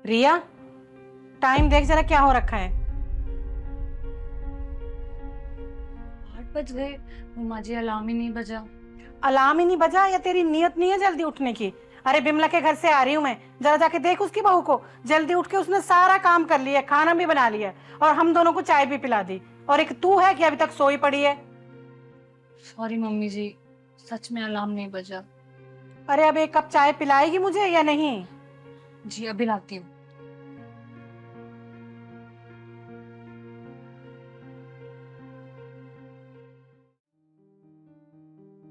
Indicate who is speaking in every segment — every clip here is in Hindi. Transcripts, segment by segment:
Speaker 1: रिया, टाइम देख जरा क्या हो रखा है।
Speaker 2: 8 बज गए। मम्मा जी अलार्म ही नहीं बजा।
Speaker 1: अलार्म ही नहीं बजा या तेरी नीयत नहीं है जल्दी उठने की? अरे बिमला के घर से आ रही हूँ मैं, जरा जाके देख उसकी बहू को। जल्दी उठ के उसने सारा काम कर लिया, खाना भी बना लिया और हम दोनों को चाय भी पिला दी। और एक तू है कि अभी तक सोई पड़ी है।
Speaker 2: सॉरी मम्मी जी, सच में अलार्म नहीं बजा।
Speaker 1: अरे अब एक कप चाय पिलाएगी मुझे या नहीं?
Speaker 2: जी अभी लाती हूँ।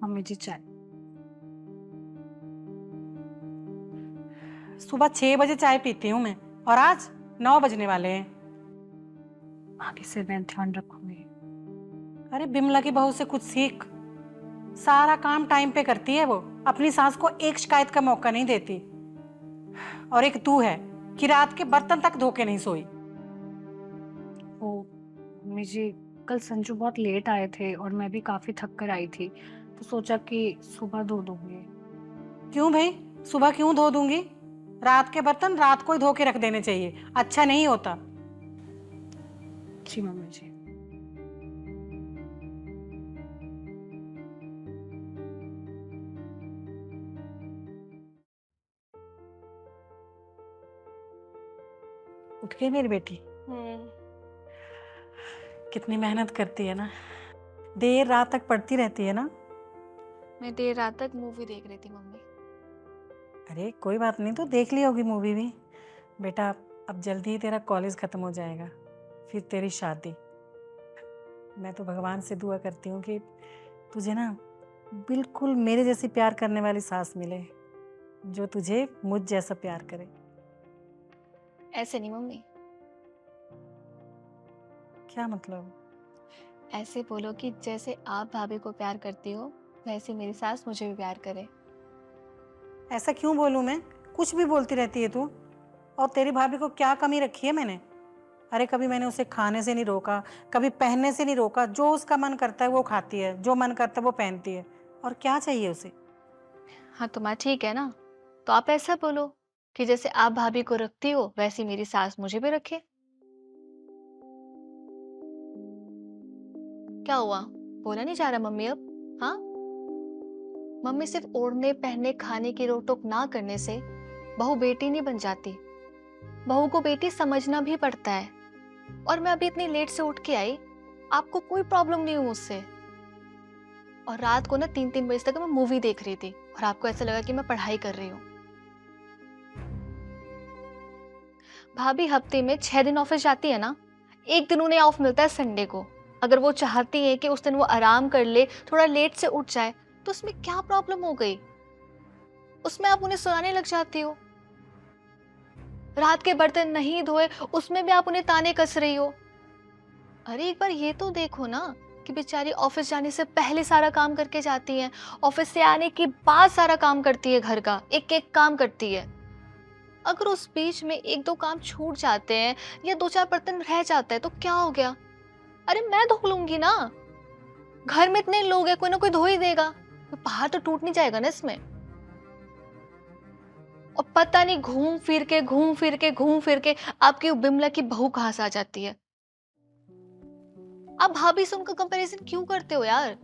Speaker 2: मम्मी जी चाय।
Speaker 1: सुबह 6 बजे चाय पीती हूँ मैं, और आज 9 बजने वाले हैं।
Speaker 2: आगे से मैं ध्यान रखूंगी।
Speaker 1: अरे बिमला की बहू से कुछ सीख। सारा काम टाइम पे करती है वो, अपनी सास को एक शिकायत का मौका नहीं देती। और एक तू है कि रात के बर्तन तक धो के नहीं सोई।
Speaker 2: वो मम्मी जी, कल संजू बहुत लेट आए थे और मैं भी काफी थक कर आई थी, तो सोचा कि सुबह धो दूंगी।
Speaker 1: क्यों भाई, सुबह क्यों धो दूंगी? रात के बर्तन रात को ही धो के रख देने चाहिए, अच्छा नहीं होता।
Speaker 2: जी मम्मी जी।
Speaker 1: उठ गई मेरी बेटी? कितनी मेहनत करती है ना, देर रात तक पढ़ती रहती है ना।
Speaker 3: मैं देर रात तक मूवी देख रही थी मम्मी।
Speaker 1: अरे कोई बात नहीं, तो देख ली होगी मूवी भी। बेटा, अब जल्दी ही तेरा कॉलेज खत्म हो जाएगा, फिर तेरी शादी। मैं तो भगवान से दुआ करती हूँ कि तुझे ना बिल्कुल मेरे जैसी प्यार करने वाली सास मिले, जो तुझे मुझ जैसा प्यार करे।
Speaker 3: ऐसे नहीं मम्मी,
Speaker 1: क्या मतलब?
Speaker 3: ऐसे बोलो कि जैसे आप भाभी को प्यार करती हो वैसे मेरी सास मुझे भी प्यार करे।
Speaker 1: ऐसा क्यों बोलूँ मैं? कुछ भी बोलती रहती है तू। और तेरी भाभी को क्या कमी रखी है मैंने? अरे कभी मैंने उसे खाने से नहीं रोका, कभी पहनने से नहीं रोका। जो उसका मन करता है वो खाती है, जो मन करता है वो पहनती है। और क्या चाहिए उसे?
Speaker 3: हाँ तो माँ ठीक है ना, तो आप ऐसा बोलो कि जैसे आप भाभी को रखती हो वैसी मेरी सास मुझे भी रखे। क्या हुआ, बोला नहीं जा रहा मम्मी अब? हाँ, मम्मी सिर्फ ओढ़ने पहनने खाने की रोक टोक ना करने से बहू बेटी नहीं बन जाती। बहू को बेटी समझना भी पड़ता है। और मैं अभी इतनी लेट से उठ के आई, आपको कोई प्रॉब्लम नहीं हुई मुझसे। और रात को ना 3-3 बजे तक मैं मूवी देख रही थी और आपको ऐसा लगा कि मैं पढ़ाई कर रही हूँ। भाभी हफ्ते में 6 दिन ऑफिस जाती है ना, एक दिन उन्हें ऑफ मिलता है संडे को। अगर वो चाहती है कि उस दिन वो आराम कर ले, थोड़ा लेट से उठ जाए, तो उसमें क्या प्रॉब्लम हो गई? उसमें आप उन्हें सुनाने लग जाती हो। रात के बर्तन नहीं धोए उसमें भी आप उन्हें ताने कस रही हो। अरे एक बार ये तो देखो ना कि बेचारी ऑफिस जाने से पहले सारा काम करके जाती है, ऑफिस से आने के बाद सारा काम करती है, घर का एक एक काम करती है। अगर उस बीच में एक दो काम छूट जाते हैं या दो चार बर्तन रह जाता है तो क्या हो गया? अरे मैं धो लूंगी ना, घर में इतने लोग हैं, कोई ना कोई धो ही देगा। कोई पहाड़ तो टूट नहीं जाएगा ना इसमें। और पता नहीं घूम फिर के आपकी बिमला की बहू कहाँ से आ जाती है। आप भाभी से उनका कंपैरिजन क्यों करते हो यार?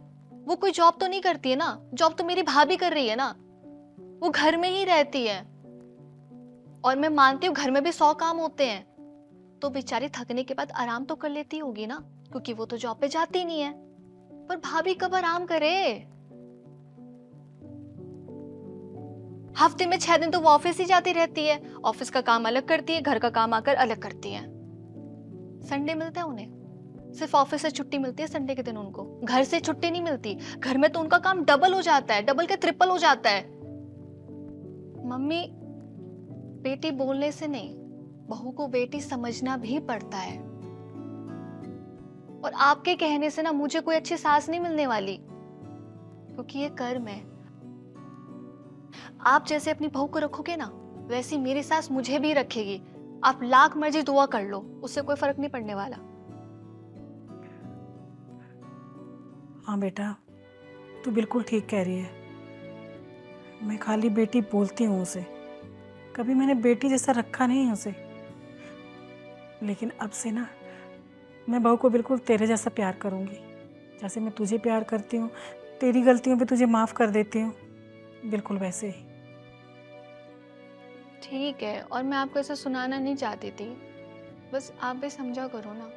Speaker 3: वो कोई जॉब तो नहीं करती है ना, जॉब तो मेरी भाभी कर रही है ना। वो घर में ही रहती है। और मैं मानती हूँ घर में भी 100 काम होते हैं, तो बेचारी थकने के बाद आराम तो कर लेती होगी ना, क्योंकि वो तो जॉब पे जाती नहीं है। पर भाभी कब आराम करे? हफ्ते में 6 दिन तो वो ऑफिस ही जाती रहती है, ऑफिस का काम अलग करती है, घर का काम आकर अलग करती है। संडे मिलता है उन्हें, सिर्फ ऑफिस से छुट्टी मिलती है संडे के दिन, उनको घर से छुट्टी नहीं मिलती। घर में तो उनका काम डबल हो जाता है, डबल के ट्रिपल हो जाता है। मम्मी, बेटी बोलने से नहीं, बहू को बेटी समझना भी पड़ता है। और आपके कहने से ना मुझे कोई अच्छी सास नहीं मिलने वाली, क्योंकि ये कर्म है। आप जैसे अपनी बहू को रखोगे ना, वैसी मेरी सास मुझे भी रखेगी। आप लाख मर्जी दुआ कर लो, उससे कोई फर्क नहीं पड़ने वाला।
Speaker 1: हाँ बेटा, तू बिल्कुल ठीक कह रही है। मैं खाली बेटी बोलती हूँ उसे, कभी मैंने बेटी जैसा रखा नहीं है उसे। लेकिन अब से ना मैं बहू को बिल्कुल तेरे जैसा प्यार करूँगी। जैसे मैं तुझे प्यार करती हूँ, तेरी गलतियों पे तुझे माफ़ कर देती हूँ, बिल्कुल वैसे ही।
Speaker 3: ठीक है, और मैं आपको ऐसा सुनाना नहीं चाहती थी, बस आप भी समझा करो ना।